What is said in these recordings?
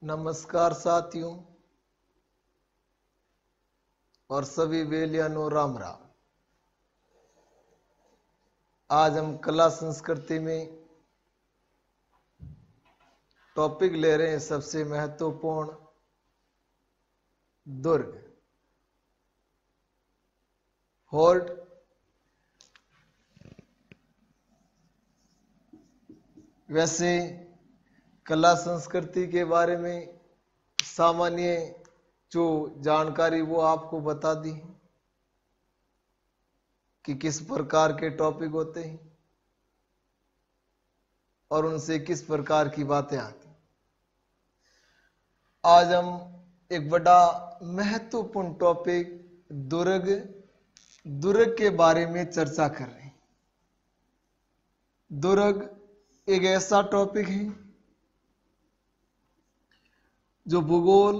नमस्कार साथियों और सभी बेलियानो राम राम। आज हम कला संस्कृति में टॉपिक ले रहे हैं सबसे महत्वपूर्ण दुर्ग। फोर्ट वैसे कला संस्कृति के बारे में सामान्य जो जानकारी वो आपको बता दी कि किस प्रकार के टॉपिक होते हैं और उनसे किस प्रकार की बातें आती। आज हम एक बड़ा महत्वपूर्ण टॉपिक दुर्ग के बारे में चर्चा कर रहे हैं। दुर्ग एक ऐसा टॉपिक है जो भूगोल,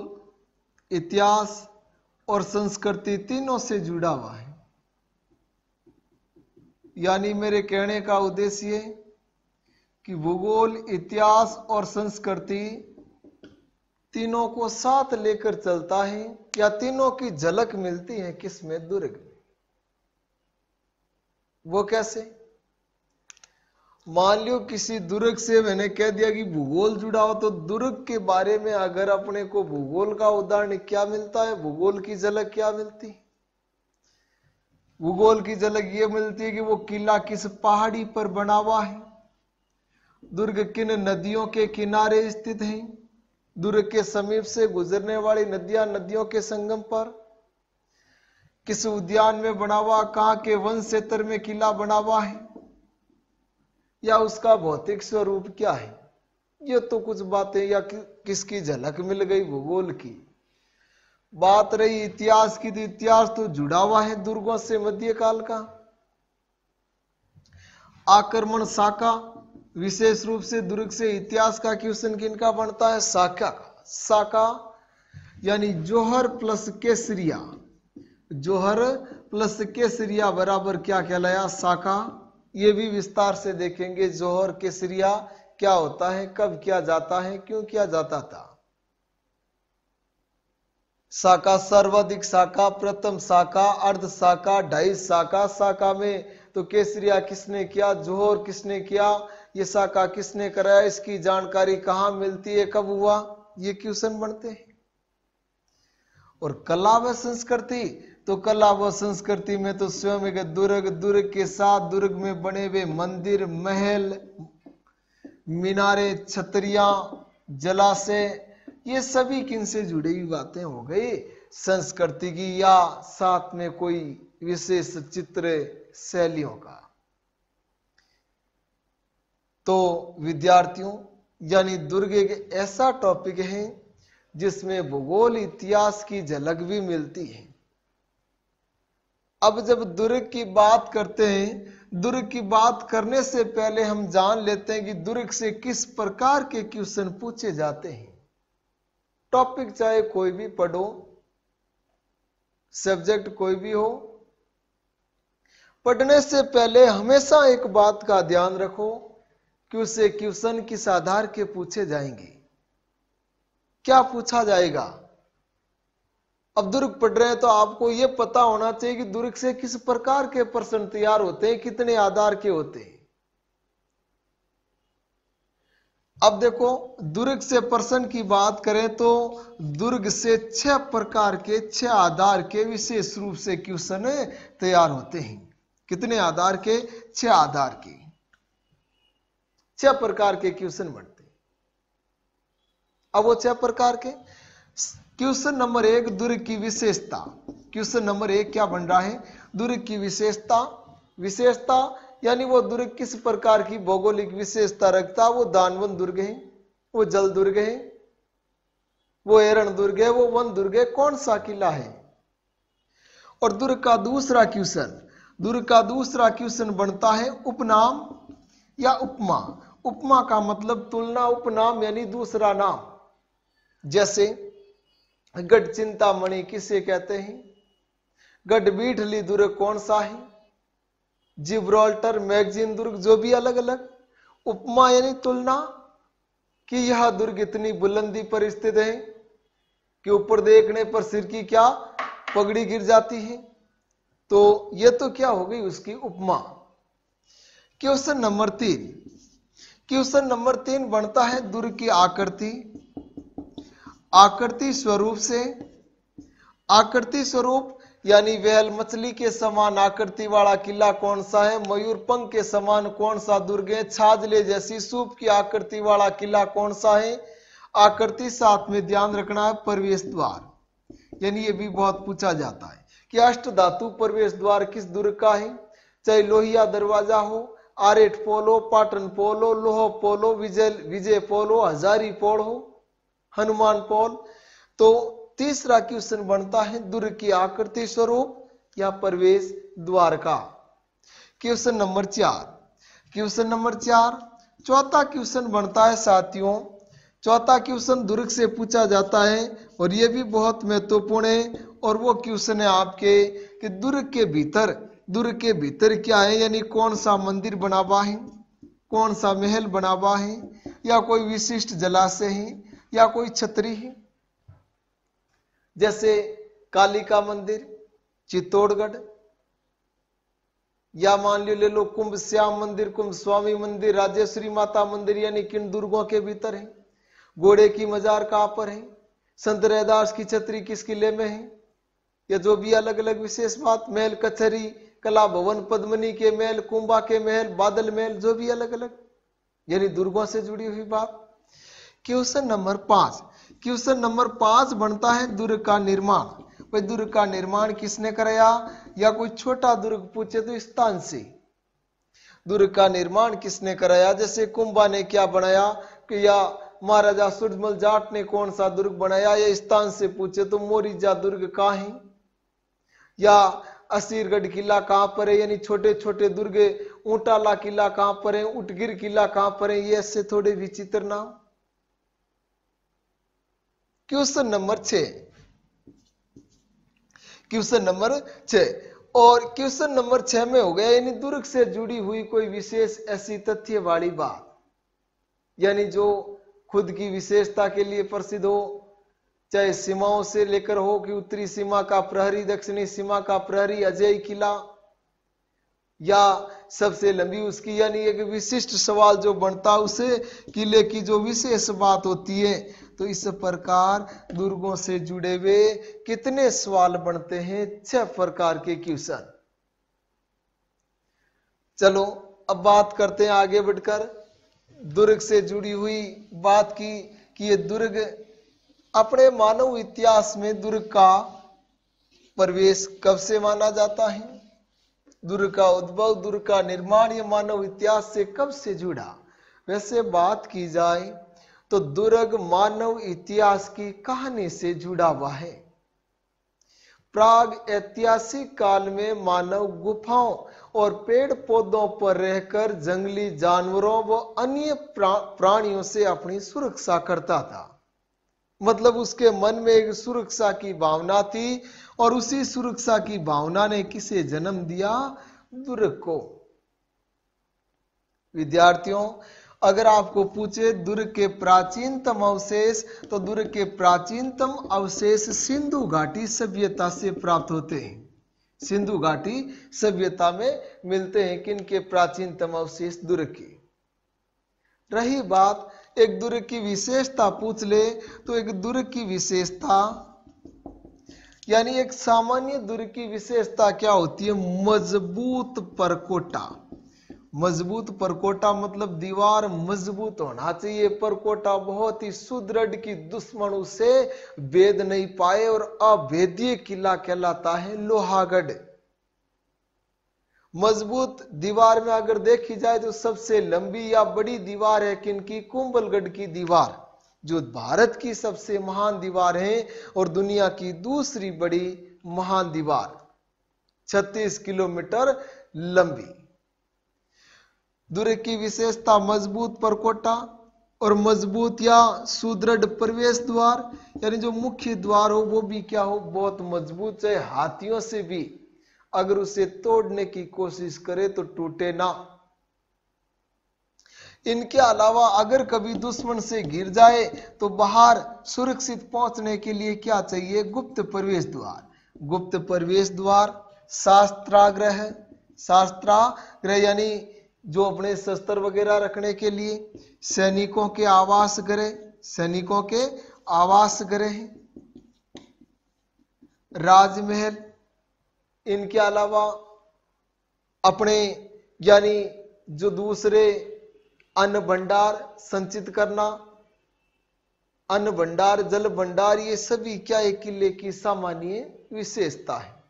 इतिहास और संस्कृति तीनों से जुड़ा हुआ है। यानी मेरे कहने का उद्देश्य है कि भूगोल, इतिहास और संस्कृति तीनों को साथ लेकर चलता है या तीनों की झलक मिलती है किसमें? दुर्ग में। वो कैसे? मान लो किसी दुर्ग से मैंने कह दिया कि भूगोल जुड़ा हो, तो दुर्ग के बारे में अगर अपने को भूगोल का उदाहरण क्या मिलता है, भूगोल की झलक क्या मिलती? भूगोल की झलक ये मिलती है कि वो किला किस पहाड़ी पर बना हुआ है, दुर्ग किन नदियों के किनारे स्थित है, दुर्ग के समीप से गुजरने वाली नदियों के संगम पर, किस उद्यान में बना हुआ, कहां के वन क्षेत्र में किला बना हुआ है, या उसका भौतिक स्वरूप क्या है। ये तो कुछ बातें या किसकी झलक मिल गई भूगोल की। बात रही इतिहास की, तो इतिहास तो जुड़ा हुआ है दुर्गों से मध्यकाल का। आक्रमण शाखा, विशेष रूप से दुर्ग से इतिहास का क्वेश्चन किनका बनता है? शाखा का। शाखा यानी जौहर प्लस केसरिया। जौहर प्लस केसरिया बराबर क्या कहलाया? शाखा। ये भी विस्तार से देखेंगे जौहर केसरिया क्या होता है, कब किया जाता है, क्यों किया जाता था। शाखा, सर्वाधिक शाखा, प्रथम शाखा, अर्ध शाखा, ढाई शाखा। शाखा में तो केसरिया किसने किया, जौहर किसने किया, ये शाखा किसने कराया, इसकी जानकारी कहां मिलती है, कब हुआ, ये क्वेश्चन बनते हैं। और कला व संस्कृति, तो कला व संस्कृति में तो स्वयं एक दुर्ग के साथ दुर्ग में बने हुए मंदिर, महल, मीनारे, छतरियां, जलाशय, ये सभी किनसे जुड़ी हुई बातें हो गई? संस्कृति की, या साथ में कोई विशेष चित्र शैलियों का। तो विद्यार्थियों, यानी दुर्ग एक ऐसा टॉपिक है जिसमें भूगोल, इतिहास की झलक भी मिलती है। अब जब दुर्ग की बात करते हैं, दुर्ग की बात करने से पहले हम जान लेते हैं कि दुर्ग से किस प्रकार के क्वेश्चन पूछे जाते हैं। टॉपिक चाहे कोई भी पढ़ो, सब्जेक्ट कोई भी हो, पढ़ने से पहले हमेशा एक बात का ध्यान रखो कि उससे क्वेश्चन किस आधार के पूछे जाएंगे, क्या पूछा जाएगा। अब दुर्ग पढ़ रहे हैं तो आपको यह पता होना चाहिए कि दुर्ग से किस प्रकार के प्रश्न तैयार होते हैं, कितने आधार के होते हैं। अब देखो, दुर्ग से प्रश्न की बात करें तो दुर्ग से 6 प्रकार के, 6 आधार के विशेष रूप से क्वेश्चन तैयार होते हैं। कितने आधार के? 6 आधार के, 6 प्रकार के क्वेश्चन बनते हैं। अब वो 6 प्रकार के क्वेश्चन नंबर 1, दुर्ग की विशेषता। क्वेश्चन नंबर 1 क्या बन रहा है? दुर्ग की विशेषता। विशेषता यानी वो दुर्ग किस प्रकार की भौगोलिक विशेषता रखता। वो दानवन दुर्ग है, वो जल दुर्ग है, वो एरण दुर्ग है, वो वन दुर्ग है, कौन सा किला है। और दुर्ग का दूसरा क्वेश्चन बनता है उपनाम या उपमा। उपमा का मतलब तुलना, उपनाम यानी दूसरा नाम। जैसे गढ़ चिंतामणि किसे कहते हैं? गढ़बीठली दुर्ग कौन सा है? जिब्राल्टर मैगजीन दुर्ग, जो भी अलग अलग। उपमा यानी तुलना, कि यह दुर्ग इतनी बुलंदी पर स्थित है कि ऊपर देखने पर सिर की क्या पगड़ी गिर जाती है। तो यह तो क्या हो गई उसकी उपमा। क्वेश्चन नंबर 3, क्वेश्चन नंबर 3 बनता है दुर्ग की आकृति। आकृति स्वरूप से, आकृति स्वरूप यानी व्हेल मछली के समान आकृति वाला किला कौन सा है? मयूर पंख के समान कौन सा दुर्ग है? छाजले जैसी सूप की आकृति वाला किला कौन सा है? आकृति साथ में ध्यान रखना है प्रवेश द्वार, यानी ये भी बहुत पूछा जाता है कि अष्ट धातु प्रवेश द्वार किस दुर्ग का है? चाहे लोहिया दरवाजा हो, आरेट पोल हो, पाटन पोल हो, लोह पोल हो, विजय पोल हो, हजारी पोल हो, हनुमान पोल। तो तीसरा क्वेश्चन बनता है दुर्ग की आकृति स्वरूप या प्रवेश द्वार का। क्वेश्चन नंबर 4, क्वेश्चन नंबर 4 चौथा क्वेश्चन बनता है साथियों। चौथा क्वेश्चन दुर्ग से पूछा जाता है और यह भी बहुत महत्वपूर्ण है, और वो क्वेश्चन है आपके कि दुर्ग के भीतर क्या है, यानी कौन सा मंदिर बना हुआ है, कौन सा महल बना हुआ है, या कोई विशिष्ट जलाशय है, या कोई छतरी है। जैसे कालिका मंदिर चित्तौड़गढ़, या मान लो ले लो कुंभ श्याम मंदिर, कुंभ स्वामी मंदिर, राजेश्वरी माता मंदिर, यानी किन दुर्गों के भीतर है। घोड़े की मजार कहां पर है, संत रैदास की छतरी किस किले में है, या जो भी अलग अलग विशेष बात, महल कचहरी, कला भवन, पद्मनी के महल, कुंभा के महल, बादल महल, जो भी अलग अलग, यानी दुर्गों से जुड़ी हुई बात। क्वेश्चन नंबर 5, क्वेश्चन नंबर 5 बनता है दुर्ग का निर्माण। भाई दुर्ग का निर्माण किसने कराया, या कोई छोटा दुर्ग पूछे तो स्थान से दुर्ग का निर्माण किसने कराया। जैसे कुंभा ने क्या बनाया, कि या महाराजा सूरजमल जाट ने कौन सा दुर्ग बनाया, या स्थान से पूछे तो मोरिजा दुर्ग कहाँ है, या असीरगढ़ किला कहां पर है, यानी छोटे छोटे दुर्ग, ऊंटाला किला कहां पर है, उटगिर किला कहां पर है, ये ऐसे थोड़े विचित्र नाम। क्वेश्चन नंबर 6, क्वेश्चन नंबर 6 और क्वेश्चन नंबर 6 में हो गया, यानी दुर्ग से जुड़ी हुई कोई विशेष ऐसी तथ्य वाली बात, यानी जो खुद की विशेषता के लिए प्रसिद्ध हो, चाहे सीमाओं से लेकर हो कि उत्तरी सीमा का प्रहरी, दक्षिणी सीमा का प्रहरी, अजय किला, या सबसे लंबी उसकी, यानी एक विशिष्ट सवाल जो बनता है उसे किले की जो विशेष बात होती है। तो इस प्रकार दुर्गों से जुड़े हुए कितने सवाल बनते हैं? 6 प्रकार के क्वेश्चन। चलो अब बात करते हैं आगे बढ़कर दुर्ग से जुड़ी हुई बात की, कि ये दुर्ग अपने मानव इतिहास में दुर्ग का प्रवेश कब से माना जाता है, दुर्ग का उद्भव, दुर्ग का निर्माण ये मानव इतिहास से कब से जुड़ा। वैसे बात की जाए तो दुर्ग मानव इतिहास की कहानी से जुड़ा हुआ है। प्राग ऐतिहासिक काल में मानव गुफाओं और पेड़ पौधों पर रहकर जंगली जानवरों व अन्य प्राणियों से अपनी सुरक्षा करता था। मतलब उसके मन में एक सुरक्षा की भावना थी, और उसी सुरक्षा की भावना ने किसे जन्म दिया? दुर्ग को। विद्यार्थियों, अगर आपको पूछे दुर्ग के प्राचीनतम अवशेष, तो दुर्ग के प्राचीनतम अवशेष सिंधु घाटी सभ्यता से प्राप्त होते हैं। सिंधु घाटी सभ्यता में मिलते हैं किनके प्राचीनतम अवशेष? दुर्ग की। रही बात एक दुर्ग की विशेषता पूछ ले, तो एक दुर्ग की विशेषता यानी एक सामान्य दुर्ग की विशेषता क्या होती है? मजबूत परकोटा। मजबूत परकोटा मतलब दीवार मजबूत होना चाहिए, परकोटा बहुत ही सुदृढ़ की दुश्मन उसे भेद नहीं पाए, और अभेद्य किला कहलाता है लोहागढ़। मजबूत दीवार में अगर देखी जाए तो सबसे लंबी या बड़ी दीवार है किनकी? कुंभलगढ़ की दीवार, जो भारत की सबसे महान दीवार है और दुनिया की दूसरी बड़ी महान दीवार, 36 किलोमीटर लंबी। दुर्ग की विशेषता मजबूत परकोटा, और मजबूत या सुदृढ़ प्रवेश द्वार, यानी जो मुख्य द्वार हो वो भी क्या हो, बहुत मजबूत, चाहे हाथियों से भी अगर उसे तोड़ने की कोशिश करे तो टूटे ना। इनके अलावा अगर कभी दुश्मन से गिर जाए तो बाहर सुरक्षित पहुंचने के लिए क्या चाहिए, गुप्त प्रवेश द्वार। गुप्त प्रवेश द्वार, शास्त्राग्रह, शास्त्राग्रह यानी जो अपने शस्त्र वगैरह रखने के लिए, सैनिकों के आवास गृह, सैनिकों के आवास गृह, राजमहल। इनके अलावा अपने यानी जो दूसरे अन्न भंडार संचित करना, अन्न भंडार, जल भंडार, ये सभी क्या एक किले की सामान्य विशेषता है।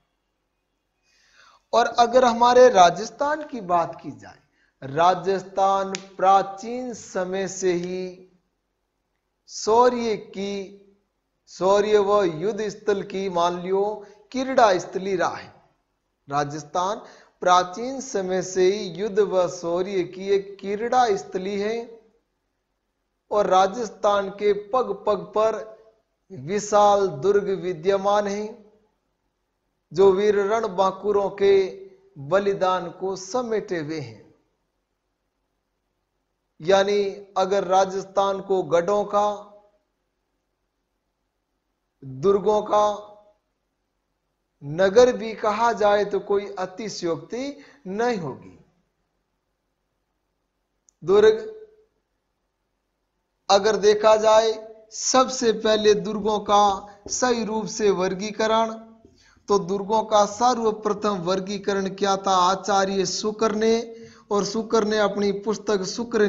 और अगर हमारे राजस्थान की बात की जाए, राजस्थान प्राचीन समय से ही शौर्य व युद्ध स्थल की, मान लियो, क्रीड़ा स्थली रहा है। राजस्थान प्राचीन समय से ही युद्ध व शौर्य की एक क्रीड़ा स्थली है। और राजस्थान के पग पग पर विशाल दुर्ग विद्यमान है जो वीर रणबांकुरों के बलिदान को समेटे हुए हैं। यानी अगर राजस्थान को गढ़ों का, दुर्गों का नगर भी कहा जाए तो कोई अतिशयोक्ति नहीं होगी। दुर्ग अगर देखा जाए, सबसे पहले दुर्गों का सही रूप से वर्गीकरण, तो दुर्गों का सर्वप्रथम वर्गीकरण क्या था, आचार्य शुक्र ने। और शुक्र ने अपनी पुस्तक शुक्र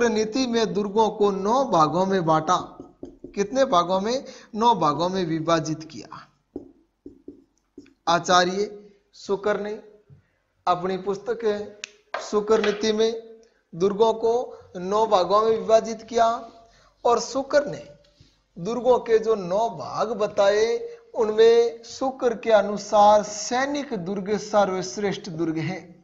नीति में दुर्गों को 9 भागों में बांटा। कितने भागों में, 9 भागों में विभाजित किया। आचार्य शुक्र ने अपनी पुस्तक शुक्र नीति में दुर्गों को 9 भागों में विभाजित किया। और शुक्र ने दुर्गों के जो 9 भाग बताए, उनमें शुक्र के अनुसार सैनिक दुर्ग सर्वश्रेष्ठ दुर्ग है।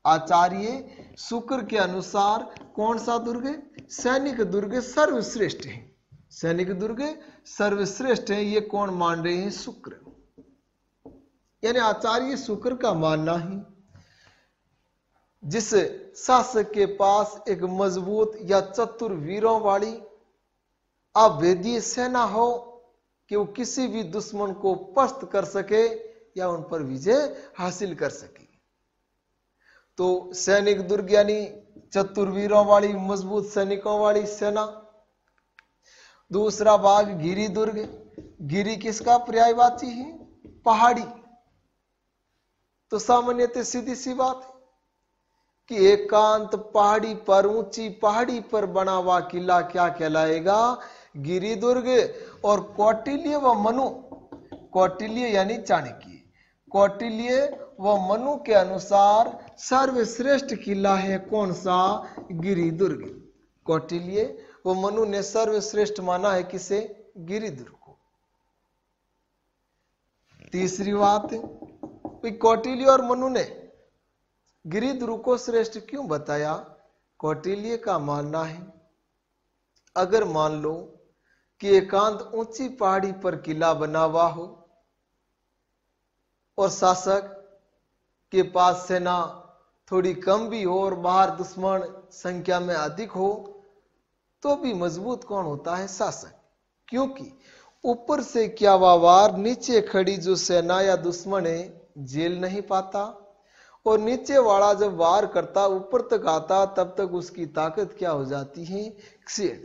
आचार्य शुक्र के अनुसार कौन सा दुर्ग है, सैनिक दुर्ग सर्वश्रेष्ठ है। सैनिक दुर्ग सर्वश्रेष्ठ है, ये कौन मान रहे हैं, शुक्र। यानी आचार्य शुक्र का मानना है जिस शासक के पास एक मजबूत या चतुर वीरों वाली अभेद्य सेना हो कि वो किसी भी दुश्मन को पस्त कर सके या उन पर विजय हासिल कर सके, तो सैनिक दुर्ग यानी चतुर वीरों वाली मजबूत सैनिकों वाली सेना। दूसरा भाग गिरी दुर्ग। गिरी किसका पर्यायवाची है, पहाड़ी। तो सामान्यतः सीधी सी बात है कि एकांत पहाड़ी पर, ऊंची पहाड़ी पर बना हुआ किला क्या कहलाएगा, गिरी दुर्ग। और कौटिल्य व मनु, कौटिल्य यानी चाणक्य, कौटिल्य व मनु के अनुसार सर्वश्रेष्ठ किला है कौन सा, गिरी दुर्ग। कौटिल्य व मनु ने सर्वश्रेष्ठ माना है किसे, गिरी दुर्ग को। तीसरी बात, कौटिल्य और मनु ने गिरी दुर्ग को श्रेष्ठ क्यों बताया। कौटिल्य का मानना है, अगर मान लो कि एकांत ऊंची पहाड़ी पर किला बना हुआ हो और शासक के पास सेना थोड़ी कम भी हो और बाहर दुश्मन संख्या में अधिक हो, तो भी मजबूत कौन होता है, शासक। क्योंकि ऊपर से क्या वार नीचे खड़ी जो सेना या दुश्मन है झेल नहीं पाता, और नीचे वाला जब वार करता ऊपर तक आता तब तक उसकी ताकत क्या हो जाती है, क्षीण।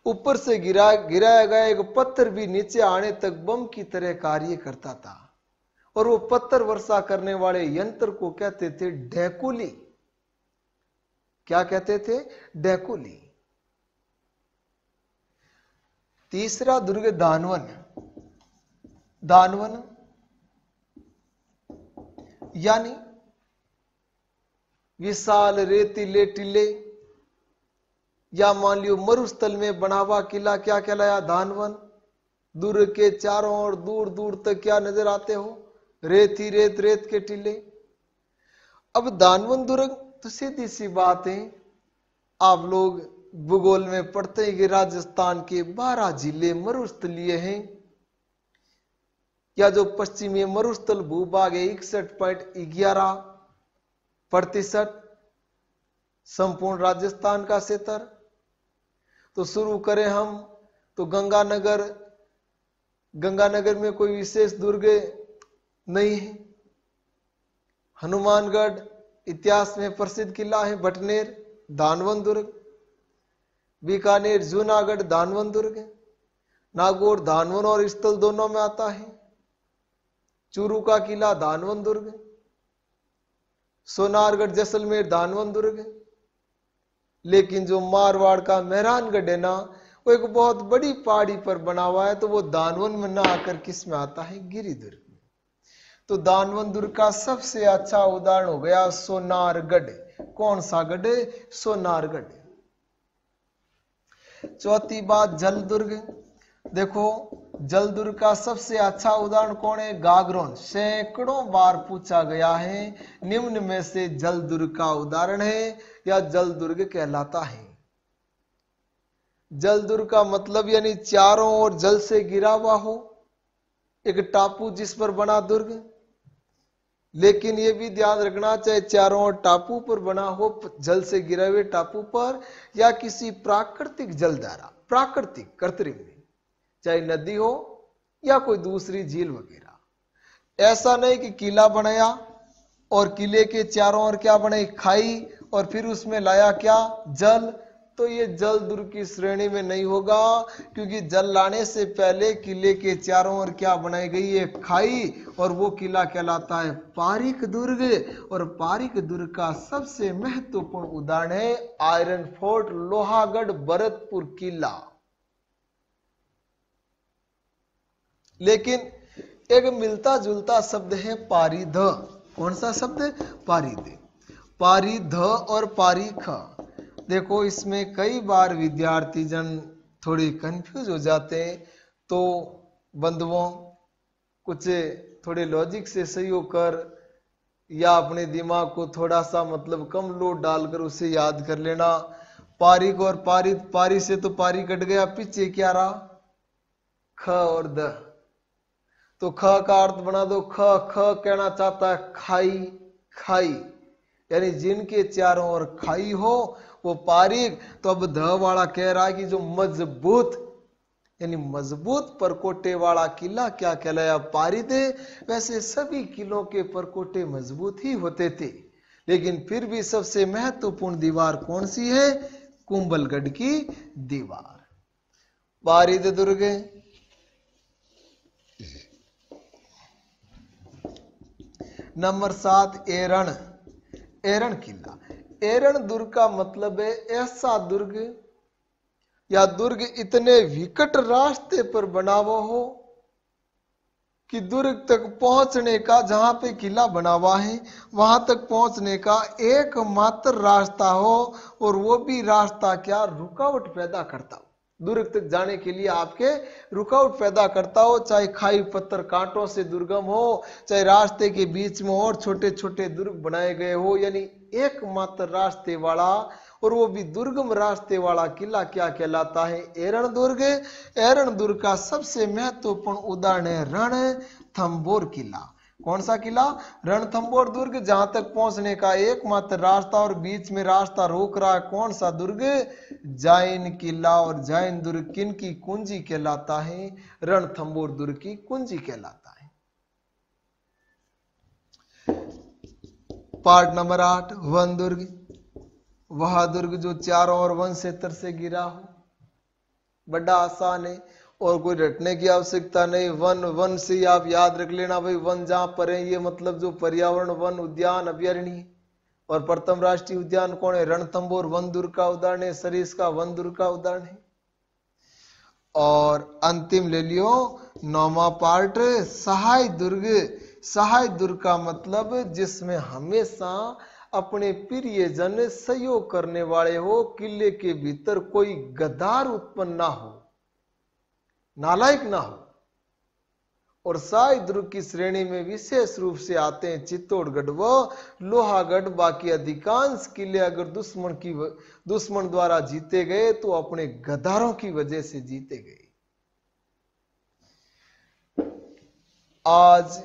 ऊपर से गिराया गया एक पत्थर भी नीचे आने तक बम की तरह कार्य करता था, और वो पत्थर वर्षा करने वाले यंत्र को कहते थे ढेकुली। क्या कहते थे, ढेकुली। तीसरा दुर्ग दानवन। दानवन यानी विशाल रेतीले टीले या मान लियो मरुस्थल में बना हुआ किला क्या कहलाया, दानवन। दुर्ग के चारों ओर दूर दूर तक क्या नजर आते हो, रेत ही रेत, रेत के टीले। अब दानवन दुर्ग तो सीधी सी बात है आप लोग भूगोल में पढ़ते हैं कि राजस्थान के 12 जिले मरुस्थलीय हैं, या जो पश्चिमी मरुस्थल भूभाग है 61.11% संपूर्ण राजस्थान का क्षेत्र। तो शुरू करें हम, तो गंगानगर में कोई विशेष दुर्ग नहीं है। हनुमानगढ़ इतिहास में प्रसिद्ध किला है। भटनेर धानवन दुर्ग, बीकानेर जूनागढ़ धानवन दुर्ग, नागौर धानवन और स्थल दोनों में आता है। चूरू का किला धानवन दुर्ग, सोनारगढ़ जैसलमेर धानवन दुर्ग। लेकिन जो मारवाड़ का मेहरानगढ़ है ना, वो एक बहुत बड़ी पहाड़ी पर बना हुआ है, तो वो दानवन में ना आकर किस में आता है, गिरिदुर्ग में। तो दानवन दुर्ग का सबसे अच्छा उदाहरण हो गया सोनारगढ़। कौन सा गढ़? सोनारगढ़। चौथी बात जलदुर्ग। देखो जलदुर्ग का सबसे अच्छा उदाहरण कौन है? गागरोन। सैकड़ों बार पूछा गया है, निम्न में से जलदुर्ग का उदाहरण है या जलदुर्ग कहलाता है। जलदुर्ग का मतलब यानी चारों ओर जल से घिरा हुआ हो, एक टापू जिस पर बना दुर्ग। लेकिन यह भी ध्यान रखना, चाहे चारों ओर टापू पर बना हो, जल से घिरे हुए टापू पर, या किसी प्राकृतिक जलधारा, प्राकृतिक कृत्रिम, चाहे नदी हो या कोई दूसरी झील वगैरह। ऐसा नहीं कि किला बनाया और किले के चारों ओर क्या बनाई, खाई, और फिर उसमें लाया क्या, जल। तो ये जल दुर्ग की श्रेणी में नहीं होगा, क्योंकि जल लाने से पहले किले के चारों ओर क्या बनाई गई है, खाई, और वो किला कहलाता है पारीक दुर्ग। और पारीक दुर्ग का सबसे महत्वपूर्ण उदाहरण है आयरन फोर्ट, लोहागढ़ भरतपुर किला। लेकिन एक मिलता जुलता शब्द है पारिध। कौन सा शब्द? पारिध। पारिध और पारीख। देखो इसमें कई बार विद्यार्थी जन थोड़ी कंफ्यूज हो जाते हैं, तो बंधुओं कुछ थोड़े लॉजिक से सहयोग कर, या अपने दिमाग को थोड़ा सा मतलब कम लोड डालकर उसे याद कर लेना। पारिक और पारिद, पारी से तो पारी कट गया, पीछे क्या रहा, ख और द। तो ख का अर्थ बना दो ख। ख कहना चाहता है खाई, खाई, यानी जिनके चारों ओर खाई हो वो पारिक। तो अब ध वाला कह रहा है कि जो मजबूत, यानी मजबूत परकोटे वाला किला क्या कहलाया, पारिद। वैसे सभी किलों के परकोटे मजबूत ही होते थे, लेकिन फिर भी सबसे महत्वपूर्ण दीवार कौन सी है, कुंभलगढ़ की दीवार। पारिद दुर्ग। नंबर 7 एरण। एरण किला। एरण दुर्ग का मतलब है ऐसा दुर्ग या दुर्ग इतने विकट रास्ते पर बना हुआ हो कि दुर्ग तक पहुंचने का, जहां पे किला बना हुआ है वहां तक पहुंचने का एकमात्र रास्ता हो, और वो भी रास्ता क्या, रुकावट पैदा करता हो। दुर्ग तक जाने के लिए आपके रुकावट पैदा करता हो, चाहे खाई पत्थर कांटों से दुर्गम हो, चाहे रास्ते के बीच में और छोटे छोटे दुर्ग बनाए गए हो, यानी एकमात्र रास्ते वाला, और वो भी दुर्गम रास्ते वाला किला क्या कहलाता है, एरण दुर्ग। एरण दुर्ग का सबसे महत्वपूर्ण उदाहरण है रणथंभौर किला। कौन सा किला, रणथंभौर दुर्ग, जहां तक पहुंचने का एकमात्र रास्ता और बीच में रास्ता रोक रहा है कौन सा दुर्ग, जैन किला। और जैन दुर्ग किन की कुंजी कहलाता है, रणथंभौर दुर्ग की कुंजी कहलाता है। पार्ट नंबर 8 वन दुर्ग। वह दुर्ग जो चारों ओर वन क्षेत्र से घिरा हो, बड़ा आसान है और कोई रटने की आवश्यकता नहीं। वन, वन से ही आप याद रख लेना भाई, वन जहां पर है ये मतलब जो पर्यावरण वन उद्यान अभ्यारण्य। और प्रथम राष्ट्रीय उद्यान कौन है, रणथंभौर वन दुर्ग का उदाहरण है, सरिस का वन दुर्ग का उदाहरण है। और अंतिम ले लियो 9वां पार्ट सहाय दुर्ग। सहाय दुर्ग का मतलब जिसमें हमेशा अपने प्रियजन सहयोग करने वाले हो, किले के भीतर कोई गद्दार उत्पन्न ना हो, नालायक ना हो, और शाही दुर्ग की श्रेणी में विशेष रूप से आते हैं चित्तौड़गढ़ व लोहागढ़। बाकी अधिकांश किले अगर दुश्मन द्वारा जीते गए तो अपने गद्दारों की वजह से जीते गए। आज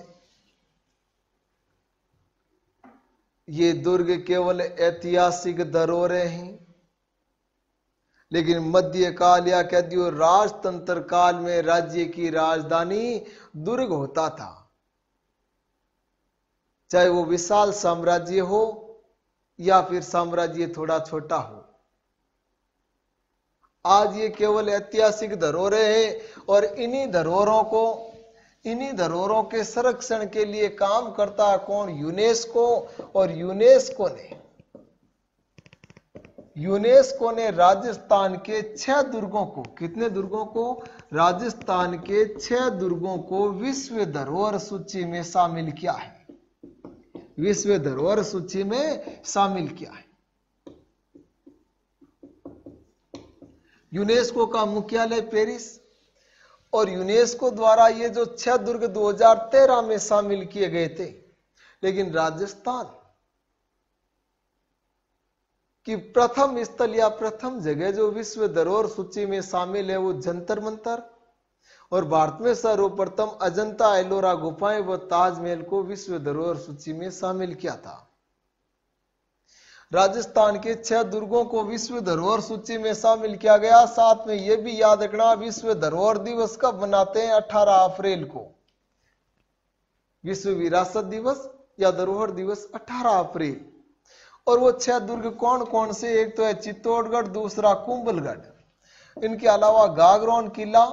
ये दुर्ग केवल ऐतिहासिक धरोहरें हैं, लेकिन मध्यकाल या कह दियो राजतंत्र काल में राज्य की राजधानी दुर्ग होता था, चाहे वो विशाल साम्राज्य हो या फिर साम्राज्य थोड़ा छोटा हो। आज ये केवल ऐतिहासिक धरोहरें हैं और इन्हीं धरोहरों के संरक्षण के लिए काम करता है कौन? यूनेस्को। और यूनेस्को ने राजस्थान के 6 दुर्गों को, कितने दुर्गों को? राजस्थान के 6 दुर्गों को विश्व धरोहर सूची में शामिल किया है। विश्व धरोहर सूची में शामिल किया है। यूनेस्को का मुख्यालय पेरिस। और यूनेस्को द्वारा ये जो 6 दुर्ग 2013 में शामिल किए गए थे, लेकिन राजस्थान की प्रथम स्थल या प्रथम जगह जो विश्व धरोहर सूची में शामिल है वो जंतर मंतर, और भारत में सर्वप्रथम अजंता एलोरा गुफाएं व ताजमहल को विश्व धरोहर सूची में शामिल किया था। राजस्थान के 6 दुर्गों को विश्व धरोहर सूची में शामिल किया गया। साथ में यह भी याद रखना, विश्व धरोहर दिवस कब मनाते हैं? 18 अप्रैल को। विश्व विरासत दिवस या धरोहर दिवस 18 अप्रैल। और वो 6 दुर्ग कौन कौन से? एक तो है चित्तौड़गढ़, दूसरा कुंभलगढ़। इनके अलावा गागरोन किला,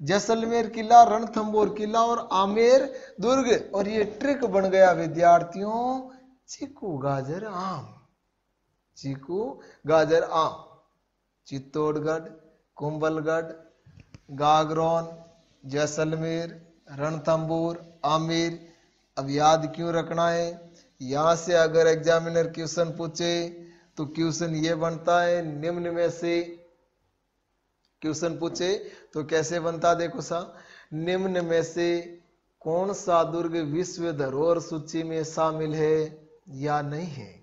जैसलमेर किला, रणथंभौर किला और आमेर दुर्ग। और ये ट्रिक बन गया विद्यार्थियों, चीकू गाजर आम। चीकू गाजर आम। चित्तौड़गढ़, कुंभलगढ़, गागरोन, जैसलमेर, रणथंभौर, आमेर। अब याद क्यों रखना है? यहां से अगर एग्जामिनर क्वेश्चन पूछे तो क्वेश्चन ये बनता है, निम्न में से क्वेश्चन पूछे तो कैसे बनता? देखो सा, निम्न में से कौन सा दुर्ग विश्व धरोहर सूची में शामिल है या नहीं है,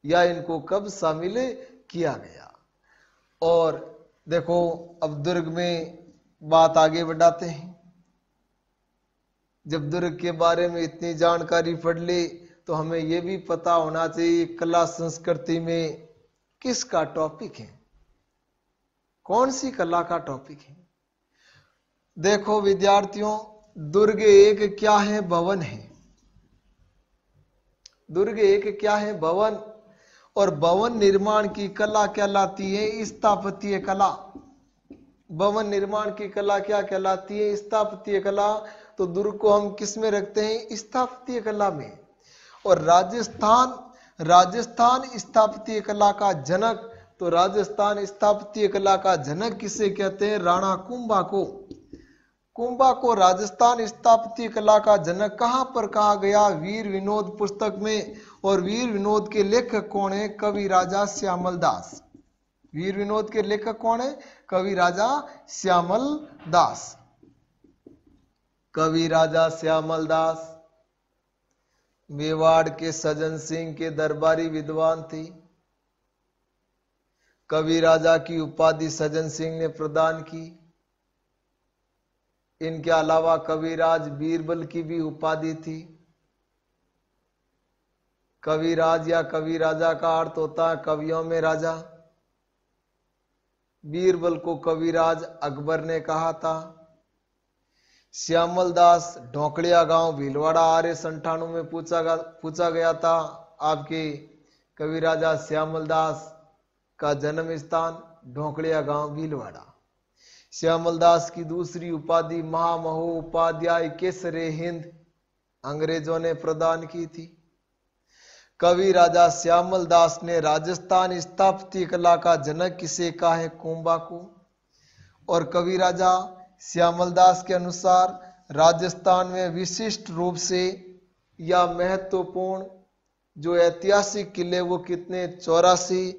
या इनको कब शामिल किया गया। और देखो अब दुर्ग में बात आगे बढ़ाते हैं। जब दुर्ग के बारे में इतनी जानकारी पढ़ ले तो हमें यह भी पता होना चाहिए कला संस्कृति में किसका टॉपिक है, कौन सी कला का टॉपिक है। देखो विद्यार्थियों, दुर्ग एक क्या है? भवन है। दुर्ग एक क्या है? भवन। और भवन निर्माण की कला कहलाती है स्थापत्य कला। भवन निर्माण की कला क्या कहलाती है? स्थापत्य कला। तो दुर्ग को हम किस में रखते हैं? स्थापत्य कला में। और राजस्थान स्थापत्य कला का जनक। तो राजस्थान स्थापत्य कला का जनक किसे कहते हैं? राणा कुंभा को। कुंभा को राजस्थान स्थापत्य कला का जनक कहां पर कहा गया? वीर विनोद पुस्तक में। और वीर विनोद के लेखक कौन है? कवि राजा श्यामल दास। वीर विनोद के लेखक कौन है? कवि राजा श्यामल दास। कवि राजा श्यामल दास मेवाड़ के सज्जन सिंह के दरबारी विद्वान थे। कवि राजा की उपाधि सज्जन सिंह ने प्रदान की। इनके अलावा कविराज बीरबल की भी उपाधि थी। कविराज या कवि राजा का अर्थ होता है कवियों में राजा। बीरबल को कविराज अकबर ने कहा था। श्यामल दास ढोकड़िया गांव भीलवाड़ा आर्य 98 में पूछा गया था। आपके कवि राजा श्यामल दास का जन्म स्थान ढोकड़िया गांव भीलवाड़ा। श्यामल दास की दूसरी उपाधि महामहो उपाध्याय केसरे हिंद अंग्रेजों ने प्रदान की थी। कवि राजा श्यामल दास ने राजस्थान स्थापत्य कला का जनक किसे कहा है? कुंभा को। और कवि राजा श्यामल दास के अनुसार राजस्थान में विशिष्ट रूप से या महत्वपूर्ण जो ऐतिहासिक किले वो कितने? 84।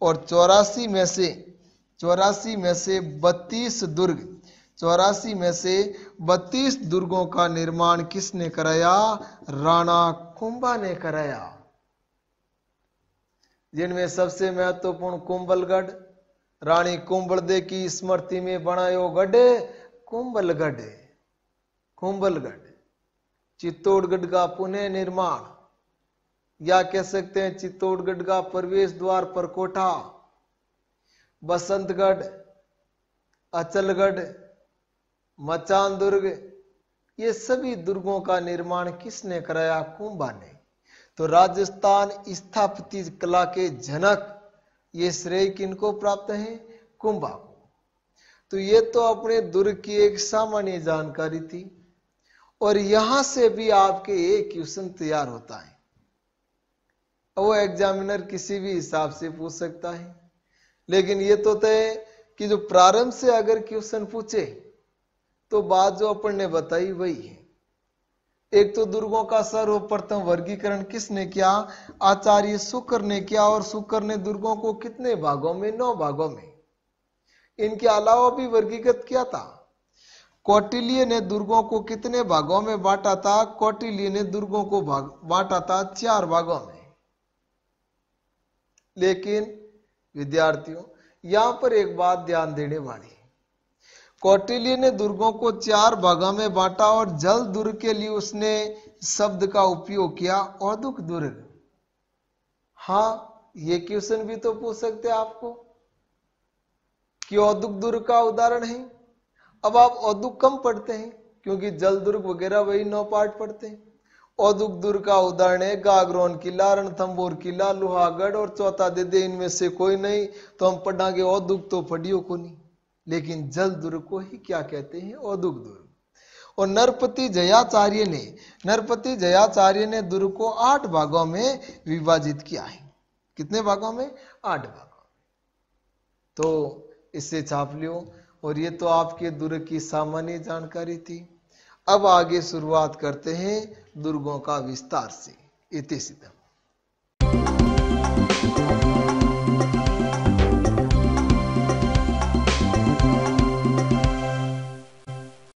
और 84 में से 32 दुर्ग 84 में से 32 दुर्गों का निर्माण किसने कराया? राणा कुंभा ने कराया, जिनमें सबसे महत्वपूर्ण कुंभलगढ़, रानी कुंभलदे की स्मृति में बनायो गढ़ कुंभलगढ़, कुंभलगढ़। चित्तौड़गढ़ का पुनः निर्माण, या कह सकते हैं चित्तौड़गढ़ का प्रवेश द्वार परकोटा, बसंतगढ़, अचलगढ़, मचान दुर्ग, ये सभी दुर्गों का निर्माण किसने कराया? कुंभा ने। तो राजस्थान स्थापत्य कला के जनक, ये श्रेय किनको प्राप्त है? कुंभा को। तो ये तो अपने दुर्ग की एक सामान्य जानकारी थी, और यहां से भी आपके एक क्वेश्चन तैयार होता है, वो एग्जामिनर किसी भी हिसाब से पूछ सकता है, लेकिन ये तो तय कि जो प्रारंभ से अगर क्वेश्चन पूछे तो बात जो अपन ने बताई वही है। एक तो दुर्गों का सर्वप्रथम वर्गीकरण किसने किया? आचार्य शुक्र ने किया, और शुक्र ने दुर्गों को कितने भागों में? 9 भागों में। इनके अलावा भी वर्गीकृत किया था। कौटिल्य ने दुर्गों को कितने भागों में बांटा था? कौटिल्य ने दुर्गों को बांटा था 4 भागों में। लेकिन विद्यार्थियों, यहां पर एक बात ध्यान देने वाली, कौटिल्य ने दुर्गों को 4 भागों में बांटा, और जल दुर्ग के लिए उसने शब्द का उपयोग किया औदुक दुर्ग। हाँ, ये क्वेश्चन भी तो पूछ सकते हैं आपको कि औदुक दुर्ग का उदाहरण है। अब आप औदुक कम पढ़ते हैं, क्योंकि जल दुर्ग वगैरह वही 9 पार्ट पढ़ते हैं। औदुक दुर्ग का उदाहरण है गागरोन किला, रणथंभौर किला, लोहागढ़, और चौथा दे दे इनमें से कोई नहीं तो हम पढ़ांगे औदुक तो पढ़ियो को नहीं, लेकिन जल दुर्ग को ही क्या कहते हैं? औदुक दुर्ग। और नरपति जयाचार्य ने दुर्ग को 8 भागों में विभाजित किया है। कितने भागों में? 8 भागों में। तो इससे छाप लियो, और ये तो आपके दुर्ग की सामान्य जानकारी थी। अब आगे शुरुआत करते हैं दुर्गों का विस्तार से। इति सिद्धम।